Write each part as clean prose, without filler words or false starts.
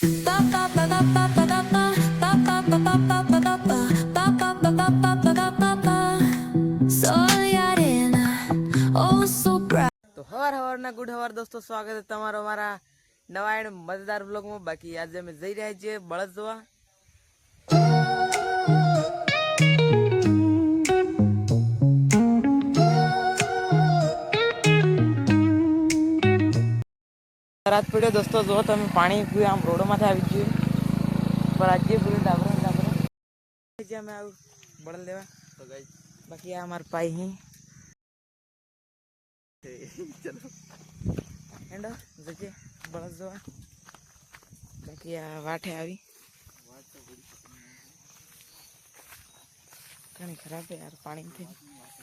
તો હવાર હવારના ગુડ હવાર દોસ્તો, સ્વાગત છે તમારો અમારા નવા મજેદાર વ્લોગમાં। બાકી આજે અમે જઈ રહ્યા છીએ બળદ જોવા। રાત પડ્યો દોસ્તો, જો તમે પાણી પીવું આમ રોડમાંથી આવી ગયું, પણ આજે પૂરી ડાબરા અમે આવું બળદ લેવા। તો ગાઈસ બાકી આ અમારા પાઈ હી ચલો હેંડો જજે બળદ જોવા। બાકી આ વાઠે આવી ઘણી ખરાબ છે યાર, પાણીથી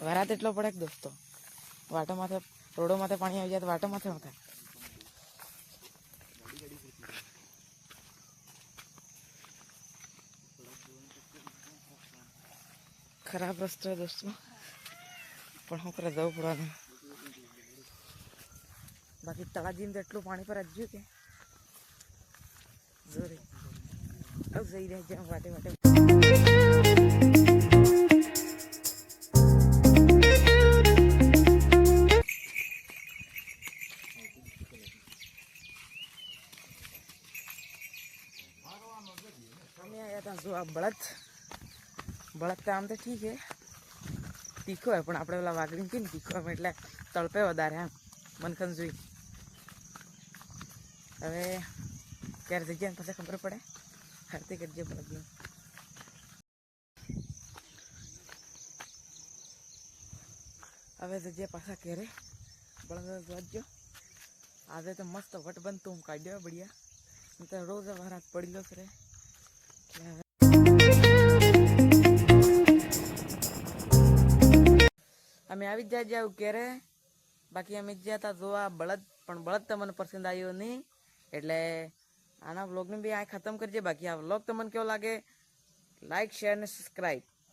વરાત એટલો પડે કે દોસ્તો, વાટો માથે રોડો માથે પાણી આવી જાય તો વાટો માથે ન થાય। ખરાબ રસ્તો દોસ્તો, પણ શું કરે જવું પડવાનું। બાકી તળાજીમાં તો એટલું પાણી પર આજ્યું કે જોરે જઈ રહ્યા છે વાટે વાટે। અમે આવ્યા હતા જો આ બળદ તો આમ તો ઠીક છે, તીખો હોય, પણ આપણે પેલા વાઘરી કે ને તીખો હોય એટલે તળપે વધારે એમ મનખન જોઈ। હવે ક્યારે જગ્યાને પછી ખબર પડે, હરતી કરજે બળદનું। હવે જગ્યા પાછા ક્યારે બળદ વાંચજો। આજે તો મસ્ત વટબંધ તું કાઢ્યો બઢિયા, તો રોજ વરાત પડેલો કરે। અમે આવી જ જાય ક્યારે, બાકી અમે જ ગયા હતા જોવા બળદ, પણ બળદ તમને પસંદ આવ્યો નહીં, એટલે આના વ્લોગને બી આ ખતમ કરજે। બાકી આ વ્લોગ તમને કેવો લાગે, લાઈક શેર અને સબસ્ક્રાઈબ।